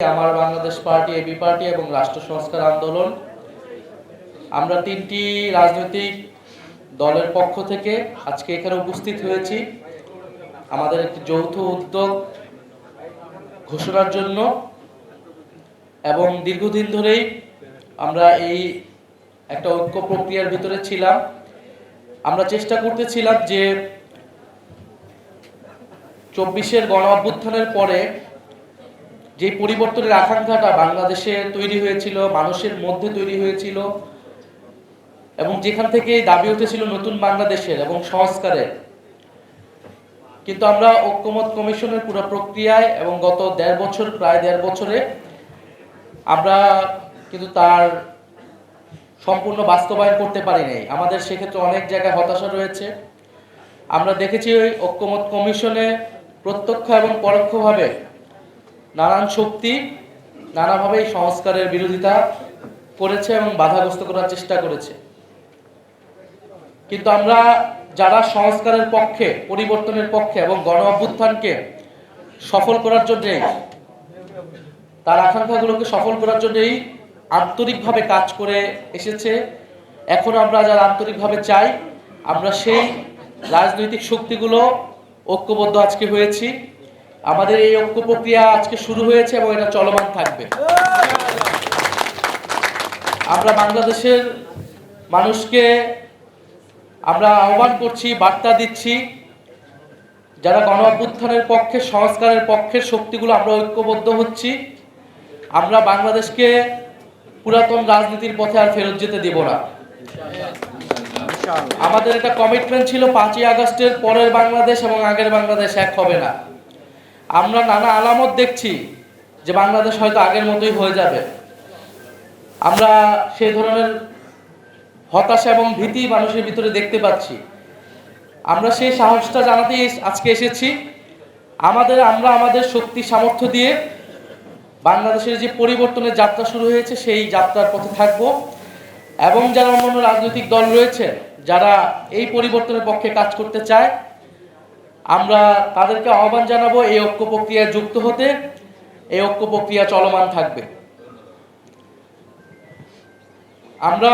আমার Bangladesh party, AB party এবং রাষ্ট্র সংস্কার আন্দোলন, আমরা তিনটি রাজনৈতিক দলের পক্ষ থেকে আজকে এখানে উপস্থিত হয়েছি আমাদের একটি যৌথ উদ্যোগ ঘোষণার জন্য। এবং দীর্ঘদিন ধরেই আমরা এই একটা ঐক্য প্রক্রিয়ার ভিতরে ছিলাম। আমরা চেষ্টা করতেছিলাম যে ২৪-এর গণ অভ্যুত্থানের পরে যে পরিবর্তনের আকাঙ্ক্ষাটা বাংলাদেশে তৈরি হয়েছিল, মানুষের মধ্যে তৈরি হয়েছিল, এবং যেখান থেকে দাবি উঠেছিল নতুন বাংলাদেশের এবং সংস্কারের, কিন্তু আমরা ঐক্যমত কমিশনের পুরো প্রক্রিয়ায় এবং গত প্রায় দেড় বছরে আমরা কিন্তু তার সম্পূর্ণ বাস্তবায়ন করতে পারি নাই। আমাদের সেক্ষেত্রে অনেক জায়গায় হতাশা রয়েছে। আমরা দেখেছি ওই ঐক্যমত কমিশনে প্রত্যক্ষ এবং পরোক্ষভাবে নানান শক্তি নানাভাবে এই সংস্কারের বিরোধিতা করেছে এবং বাধাগ্রস্ত করার চেষ্টা করেছে। কিন্তু আমরা যারা সংস্কারের পক্ষে, পরিবর্তনের পক্ষে এবং গণ অভ্যুত্থানকে সফল করার জন্যই, তার আকাঙ্ক্ষাগুলোকে সফল করার জন্যই আন্তরিকভাবে কাজ করে এসেছে। এখন আমরা যারা আন্তরিকভাবে চাই, আমরা সেই রাজনৈতিক শক্তিগুলো ঐক্যবদ্ধ আজকে হয়েছি। আমাদের এই ঐক্য প্রক্রিয়া আজকে শুরু হয়েছে এবং এটা চলমান থাকবে। আমরা বাংলাদেশের মানুষকে আমরা আহ্বান করছি, বার্তা দিচ্ছি, যারা গণ অভ্যুত্থানের পক্ষে, সংস্কারের পক্ষের শক্তিগুলো আমরা ঐক্যবদ্ধ হচ্ছি। আমরা বাংলাদেশকে পুরাতন রাজনীতির পথে আর ফেরত যেতে দেব না। আমাদের একটা কমিটমেন্ট ছিল ৫ই আগস্টের পরের বাংলাদেশ এবং আগের বাংলাদেশ এক হবে না। আমরা নানা আলামত দেখছি যে বাংলাদেশ হয়তো আগের মতোই হয়ে যাবে। আমরা সেই ধরনের হতাশা এবং ভীতি মানুষের ভিতরে দেখতে পাচ্ছি। আমরা সেই সাহসটা জানাতেই আজকে এসেছি। আমরা আমাদের শক্তি সামর্থ্য দিয়ে বাংলাদেশের যে পরিবর্তনের যাত্রা শুরু হয়েছে সেই যাত্রার পথে থাকব। এবং যারা অন্যান্য রাজনৈতিক দল রয়েছে, যারা এই পরিবর্তনের পক্ষে কাজ করতে চায়, আমরা তাদেরকে আহ্বান জানাবো এই ঐক্য প্রক্রিয়ায় যুক্ত হতে। এই ঐক্য প্রক্রিয়া চলমান থাকবে। আমরা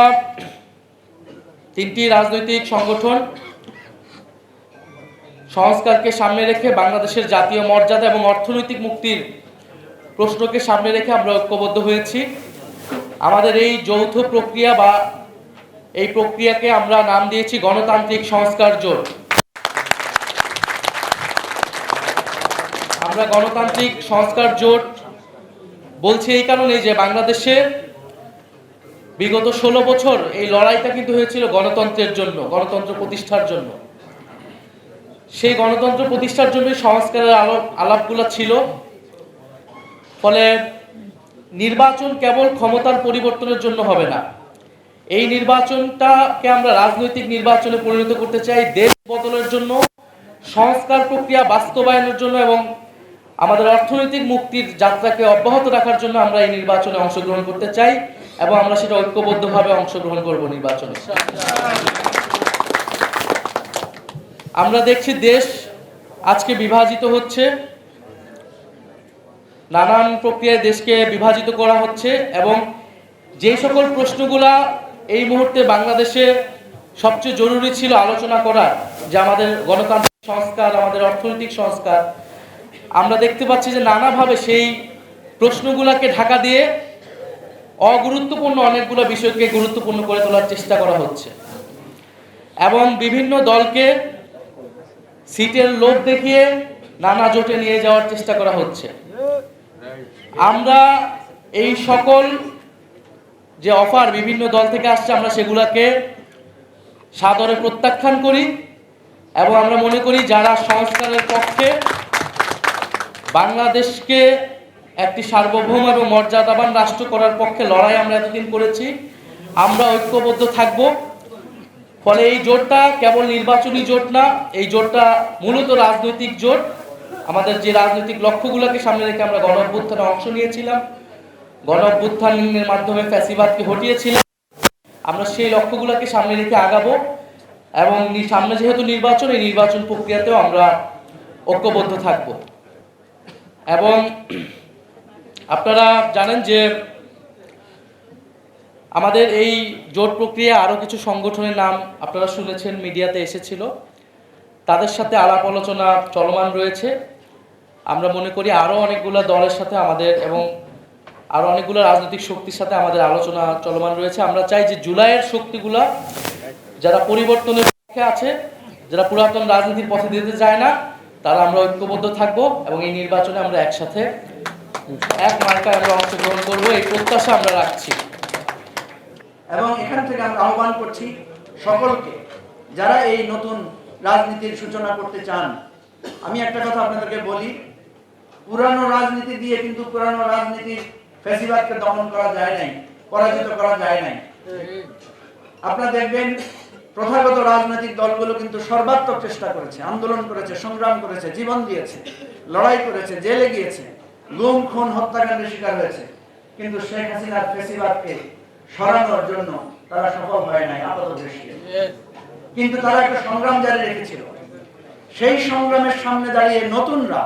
তিনটি রাজনৈতিক সংগঠন সংস্কারকে সামনে রেখে, বাংলাদেশের জাতীয় মর্যাদা এবং অর্থনৈতিক মুক্তির প্রশ্নকে সামনে রেখে আমরা ঐক্যবদ্ধ হয়েছি। আমাদের এই যৌথ প্রক্রিয়া বা এই প্রক্রিয়াকে আমরা নাম দিয়েছি গণতান্ত্রিক সংস্কার জোট। আমরা গণতান্ত্রিক সংস্কার জোট বলছি এই কারণে যে বাংলাদেশে বিগত ১৬ বছর এই লড়াইটা কিন্তু হয়েছিল গণতন্ত্রের জন্য, গণতন্ত্র প্রতিষ্ঠার জন্য। সেই গণতন্ত্র প্রতিষ্ঠার জন্য সংস্কারের আলাপগুলো ছিল। ফলে নির্বাচন কেবল ক্ষমতার পরিবর্তনের জন্য হবে না। এই নির্বাচনটাকে আমরা রাজনৈতিক নির্বাচনে পরিণত করতে চাই দেশ বদলের জন্য, সংস্কার প্রক্রিয়া বাস্তবায়নের জন্য এবং আমাদের অর্থনৈতিক মুক্তির যাত্রাকে অব্যাহত রাখার জন্য আমরা এই নির্বাচনে অংশগ্রহণ করতে চাই এবং আমরা সেটা ঐক্যবদ্ধভাবে অংশগ্রহণ করব নির্বাচনে। আমরা দেখছি দেশ আজকে বিভাজিত হচ্ছে, নানান প্রক্রিয়ায় দেশকে বিভাজিত করা হচ্ছে এবং যেই সকল প্রশ্নগুলা এই মুহূর্তে বাংলাদেশে সবচেয়ে জরুরি ছিল আলোচনা করার, যে আমাদের গণতান্ত্রিক সংস্কার, আমাদের অর্থনৈতিক সংস্কার, আমরা দেখতে পাচ্ছি যে নানাভাবে সেই প্রশ্নগুলোকে ঢাকা দিয়ে অগুরুত্বপূর্ণ অনেকগুলো বিষয়কে গুরুত্বপূর্ণ করে তোলার চেষ্টা করা হচ্ছে এবং বিভিন্ন দলকে সিটের লোভ দেখিয়ে নানা জোটে নিয়ে যাওয়ার চেষ্টা করা হচ্ছে। আমরা এই সকল যে অফার বিভিন্ন দল থেকে আসছে, আমরা সেগুলোকে সাদরে প্রত্যাখ্যান করি এবং আমরা মনে করি যারা সংস্কারের পক্ষে, বাংলাদেশকে একটি সার্বভৌম এবং মর্যাদাবান রাষ্ট্র করার পক্ষে লড়াই আমরা এতদিন করেছি, আমরা ঐক্যবদ্ধ থাকব। ফলে এই জোটটা কেবল নির্বাচনী জোট না, এই জোটটা মূলত রাজনৈতিক জোট। আমাদের যে রাজনৈতিক লক্ষ্যগুলোকে সামনে রেখে আমরা গণ অভ্যুত্থানে অংশ নিয়েছিলাম, গণ অভ্যুত্থানের মাধ্যমে ফ্যাসিবাদকে হটিয়েছিলাম, আমরা সেই লক্ষ্যগুলোকে সামনে রেখে আগাবো এবং সামনে যেহেতু নির্বাচন, এই নির্বাচন প্রক্রিয়াতেও আমরা ঐক্যবদ্ধ থাকব। এবং আপনারা জানেন যে আমাদের এই জোট প্রক্রিয়া আরও কিছু সংগঠনের নাম আপনারা শুনেছেন, মিডিয়াতে এসেছিল। তাদের সাথে আলাপ আলোচনা চলমান রয়েছে। আমরা মনে করি আরও অনেকগুলো দলের সাথে আমাদের এবং আরও অনেকগুলো রাজনৈতিক শক্তির সাথে আমাদের আলোচনা চলমান রয়েছে। আমরা চাই যে জুলাইয়ের শক্তিগুলা যারা পরিবর্তনের পক্ষে আছে, যারা পুরাতন রাজনীতির পথে দিতে চায় না, তারা আমরা ঐক্যবদ্ধ থাকব এবং এই নির্বাচনে আমরা একসাথে এক মার্কায় আমরা অংশগ্রহণ করব, এই প্রত্যাশা আমরা রাখছি। এবং এখান থেকে আমরা আহ্বান করছি সকলকে, যারা এই নতুন রাজনীতির সূচনা করতে চান। আমি একটা কথা আপনাদেরকে বলি, পুরানো রাজনীতি দিয়ে কিন্তু পুরানো রাজনীতির ফ্যাসিবাদকে দমন করা যায় নাই, পরাজিত করা যায় নাই। আপনারা দেখবেন প্রথাগত রাজনৈতিক দলগুলো কিন্তু সর্বাত্মক চেষ্টা করেছে, আন্দোলন করেছে, সংগ্রাম করেছে, জীবন দিয়েছে, লড়াই করেছে, জেলে গিয়েছে, গুম খুন হত্যাকাণ্ডের শিকার হয়েছে, কিন্তু শেখ হাসিনার ফ্যাসিবাদকে সরানোর জন্য তারা সফল হয় নাই আপাতদৃষ্টিতে। কিন্তু তারা একটা সংগ্রাম জারি রেখেছিল। সেই সংগ্রামের সামনে দাঁড়িয়ে নতুনরা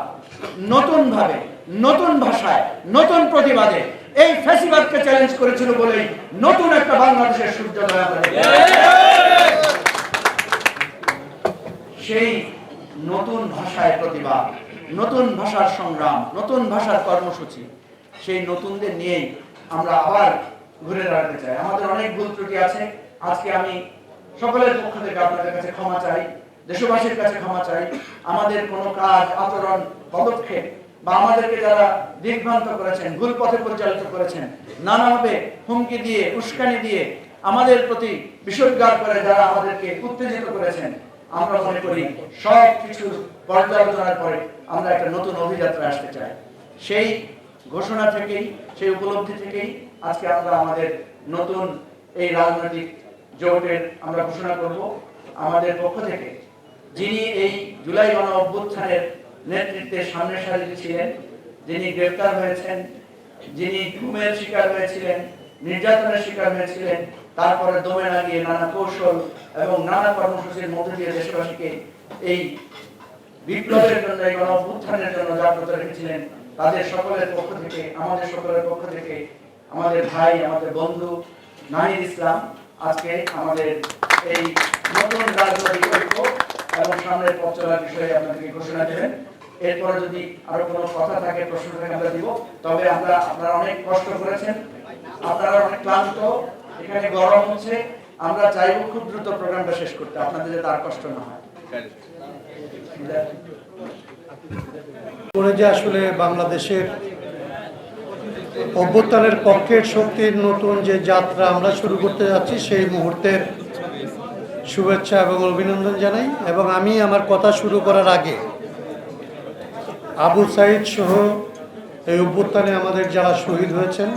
নতুন ভাবে, নতুন ভাষায়, নতুন প্রতিবাদে এই ফ্যাসিবাদকে চ্যালেঞ্জ করেছিল বলেই নতুন একটা বাংলাদেশের সূর্যোদয় আমরা দেখি। সেই নতুন ভাষায় প্রতিবাদ, নতুন ভাষার সংগ্রাম, নতুন ভাষার কর্মসূচি, সেই নতুনদের নিয়েই আমরা আবার ঘুরে দাঁড়াতে চাই। আমাদের অনেক ভুল ত্রুটি আছে। আজকে আমি সকলের পক্ষ থেকে আপনাদের কাছে ক্ষমা চাই, দেশবাসীর কাছে ক্ষমা চাই। আমাদের কোনো কাজ, আচরণ, পদক্ষেপ বা আমাদেরকে যারা দিগ্ভ্রান্ত করেছেন, ভুল পথে পরিচালিত করেছেন, নানাভাবে হুমকি দিয়ে, উস্কানি দিয়ে আমাদের প্রতি বিষোদ্গার করে যারা আমাদেরকে উত্তেজিত করেছেন, আমরা মনে করি সব কিছু পর্যালোচনার পরে আমরা একটা নতুন অভিযাত্রা আসতে চাই। সেই ঘোষণা থেকেই, সেই উপলব্ধি থেকেই আজকে আমরা আমাদের নতুন এই রাজনৈতিক জোটের আমরা ঘোষণা করব। আমাদের পক্ষ থেকে যিনি এই জুলাই গণ অভ্যুত্থানের নেতৃত্বে সামনে সারিতে ছিলেন, যিনি গ্রেফতার হয়েছেন, যিনি গুমের শিকার হয়েছিলেন, নির্যাতনের শিকার হয়েছিলেন, তারপরে দমে লাগিয়ে নানা কৌশল এবং নানা কর্মসূচির মধ্যে দিয়ে দেশবাসীকে এই বিপ্লবের জন্য, এই গণ অভ্যুত্থানের জন্য জাগ্রত রেখেছিলেন, তাদের সকলের পক্ষ থেকে, আমাদের সকলের পক্ষ থেকে, আমাদের ভাই, আমাদের বন্ধু নাহিদ ইসলাম আজকে আমাদের এই নতুন রাজনৈতিক ঐক্য এবং সামনের পথ চলার বিষয়ে আপনাদেরকে ঘোষণা দেবেন। এরপরে যদি আরো কোনো কথা থাকে, প্রশ্ন থাকে, আমরা দিব। তবে আপনারা অনেক কষ্ট করেছেন, আপনারা অনেক ক্লান্ত, এখানে গরম হচ্ছে, আমরা চাইব খুব দ্রুত প্রোগ্রামটা শেষ করতে, আপনাদের যাতে আর কষ্ট না হয়। যে আসলে বাংলাদেশের অভ্যুত্থানের পক্ষের শক্তির নতুন যে যাত্রা আমরা শুরু করতে যাচ্ছি, সেই মুহূর্তের শুভেচ্ছা এবং অভিনন্দন জানাই। এবং আমি আমার কথা শুরু করার আগে আবু সাইদ সহ এই অভ্যুত্থানে আমাদের যারা শহীদ হয়েছেন,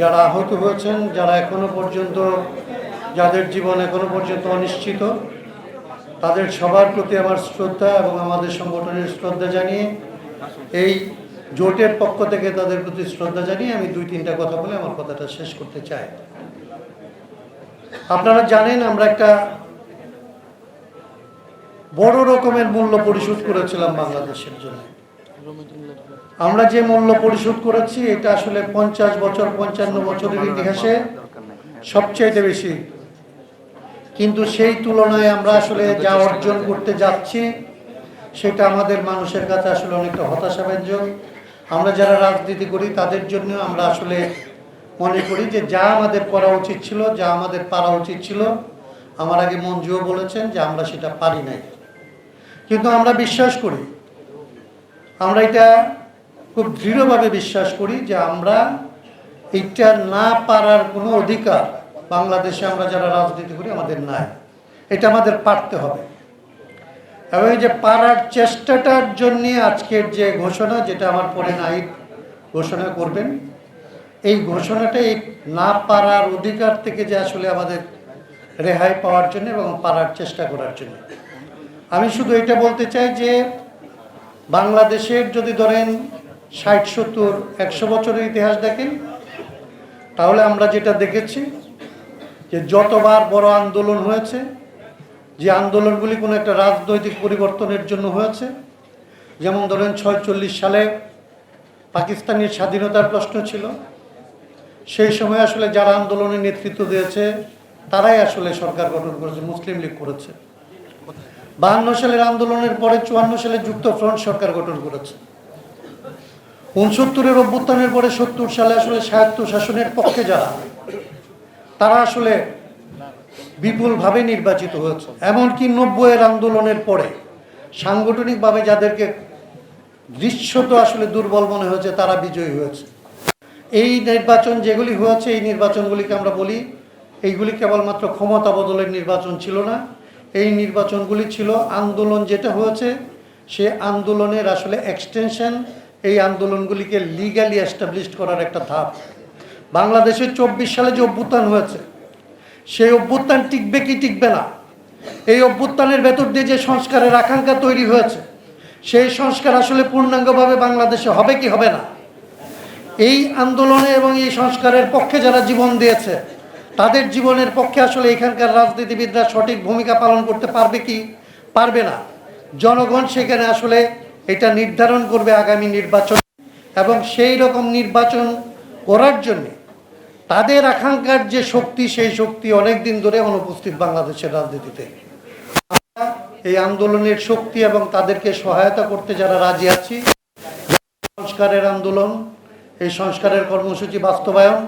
যারা আহত হয়েছেন, যারা এখনো পর্যন্ত, যাদের জীবন এখনো পর্যন্ত অনিশ্চিত, তাদের সবার প্রতি আমার শ্রদ্ধা এবং আমাদের সংগঠনের শ্রদ্ধা জানিয়ে, এই জোটের পক্ষ থেকে তাদের প্রতি শ্রদ্ধা জানিয়ে আমি 2-3টা কথা বলে আমার কথাটা শেষ করতে চাই। আপনারা জানেন আমরা একটা বড় রকমের মূল্য পরিশোধ করেছিলাম বাংলাদেশের জন্য। আমরা যে মূল্য পরিশোধ করেছি এটা আসলে 50 বছর, 55 বছরের ইতিহাসে সবচেয়ে বেশি। কিন্তু সেই তুলনায় আমরা আসলে যা অর্জন করতে যাচ্ছি সেটা আমাদের মানুষের কাছে আসলে অনেকটা হতাশাব্যঞ্জক। আমরা যারা রাজনীতি করি তাদের জন্য আমরা আসলে মনে করি যে যা আমাদের করা উচিত ছিল, যা আমাদের পারা উচিত ছিল, আমার আগে মঞ্জুও বলেছেন যে আমরা সেটা পারি নাই। কিন্তু আমরা বিশ্বাস করি, আমরা এটা খুব দৃঢ়ভাবে বিশ্বাস করি যে আমরা এটা না পারার কোনো অধিকার বাংলাদেশে আমরা যারা রাজনীতি করি আমাদের নাই। এটা আমাদের পারতে হবে। এবং এই যে পারার চেষ্টাটার জন্যে আজকের যে ঘোষণা, যেটা আমার পরে নাহিদ ঘোষণা করবেন, এই ঘোষণাটা এই না পারার অধিকার থেকে যে আসলে আমাদের রেহাই পাওয়ার জন্য এবং পারার চেষ্টা করার জন্য। আমি শুধু এটা বলতে চাই যে বাংলাদেশের যদি ধরেন 60, 70, 100 বছরের ইতিহাস দেখেন, তাহলে আমরা যেটা দেখেছি যে যতবার বড় আন্দোলন হয়েছে, যে আন্দোলনগুলি কোনো একটা রাজনৈতিক পরিবর্তনের জন্য হয়েছে, যেমন ধরেন 46 সালে পাকিস্তানের স্বাধীনতার প্রশ্ন ছিল। সেই সময় আসলে যারা আন্দোলনের নেতৃত্ব দিয়েছে তারাই আসলে সরকার গঠন করেছে, মুসলিম লীগ করেছে। 52 সালের আন্দোলনের পরে 54 সালে যুক্তফ্রন্ট সরকার গঠন করেছে। 69-এর অভ্যুত্থানের পরে 70 সালে আসলে স্বায়ত্ত শাসনের পক্ষে যারা, তারা আসলে বিপুলভাবে নির্বাচিত হয়েছে। এমনকি 90-এর আন্দোলনের পরে সাংগঠনিকভাবে যাদেরকে দৃশ্যত আসলে দুর্বল মনে হয়েছে তারা বিজয়ী হয়েছে। এই নির্বাচন যেগুলি হয়েছে, এই নির্বাচনগুলিকে আমরা বলি এইগুলি কেবলমাত্র ক্ষমতা বদলের নির্বাচন ছিল না, এই নির্বাচনগুলি ছিল আন্দোলন যেটা হয়েছে সে আন্দোলনের আসলে এক্সটেনশন, এই আন্দোলনগুলিকে লিগ্যালি এস্টাবলিশড করার একটা ধাপ। বাংলাদেশে 24 সালে যে অভ্যুত্থান হয়েছে সেই অভ্যুত্থান টিকবে কি টিকবে না, এই অভ্যুত্থানের ভেতর দিয়ে যে সংস্কারের আকাঙ্ক্ষা তৈরি হয়েছে সেই সংস্কার আসলে পূর্ণাঙ্গভাবে বাংলাদেশে হবে কি হবে না, এই আন্দোলনে এবং এই সংস্কারের পক্ষে যারা জীবন দিয়েছে তাদের জীবনের পক্ষে আসলে এখানকার রাজনীতিবিদরা সঠিক ভূমিকা পালন করতে পারবে কি পারবে না, জনগণ সেখানে আসলে এটা নির্ধারণ করবে আগামী নির্বাচন। এবং সেই রকম নির্বাচন করার জন্যে তাদের আকাঙ্ক্ষার যে শক্তি, সেই শক্তি অনেক দিন ধরে অনুপস্থিত বাংলাদেশের রাজনীতিতে। এই আন্দোলনের শক্তি এবং তাদেরকে সহায়তা করতে যারা রাজি আছি, সংস্কারের আন্দোলন, এই সংস্কারের কর্মসূচি বাস্তবায়ন,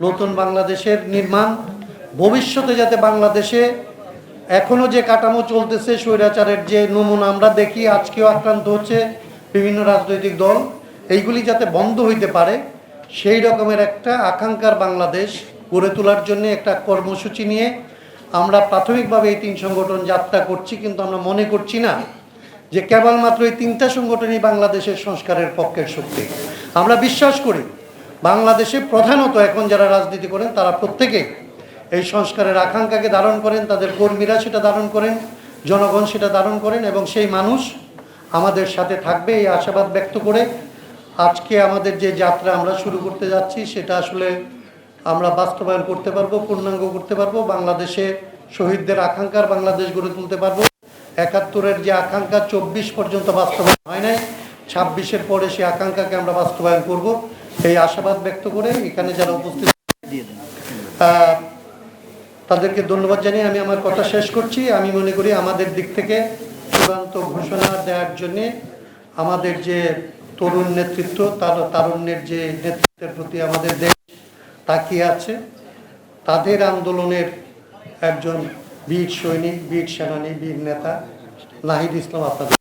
নতুন বাংলাদেশের নির্মাণ, ভবিষ্যতে যাতে বাংলাদেশে এখনো যে কাঠামো চলতেছে স্বৈরাচারের যে নমুনা আমরা দেখি, আজকেও আক্রান্ত হচ্ছে বিভিন্ন রাজনৈতিক দল, এইগুলি যাতে বন্ধ হইতে পারে সেই রকমের একটা আকাঙ্ক্ষার বাংলাদেশ গড়ে তোলার জন্য একটা কর্মসূচি নিয়ে আমরা প্রাথমিকভাবে এই 3 সংগঠন যাত্রা করছি। কিন্তু আমরা মনে করছি না যে কেবলমাত্র এই 3টা সংগঠনই বাংলাদেশের সংস্কারের পক্ষের শক্তি। আমরা বিশ্বাস করি বাংলাদেশে প্রধানত এখন যারা রাজনীতি করেন তারা প্রত্যেকেই এই সংস্কারের আকাঙ্ক্ষাকে ধারণ করেন, তাদের কর্মীরা সেটা ধারণ করেন, জনগণ সেটা ধারণ করেন এবং সেই মানুষ আমাদের সাথে থাকবে এই আশাবাদ ব্যক্ত করে আজকে আমাদের যে যাত্রা আমরা শুরু করতে যাচ্ছি সেটা আসলে আমরা বাস্তবায়ন করতে পারবো, পূর্ণাঙ্গ করতে পারবো। বাংলাদেশে শহীদদের আকাঙ্ক্ষার বাংলাদেশ গড়ে তুলতে পারবো। 71-এর যে আকাঙ্ক্ষা 24 পর্যন্ত বাস্তবায়ন হয় নাই, 26-এর পরে সেই আকাঙ্ক্ষাকে আমরা বাস্তবায়ন করব, এই আশাবাদ ব্যক্ত করে এখানে যারা উপস্থিত তাদেরকে ধন্যবাদ জানিয়ে আমি আমার কথা শেষ করছি। আমি মনে করি আমাদের দিক থেকে চূড়ান্ত ঘোষণা দেওয়ার জন্যে আমাদের যে তরুণ নেতৃত্ব, তারুণ্যের যে নেতৃত্বের প্রতি আমাদের দেশ তাকিয়ে আছে, তাদের আন্দোলনের একজন বীর সৈনিক, বীর সেনানী, বীর নেতা নাহিদ ইসলাম আপনাদের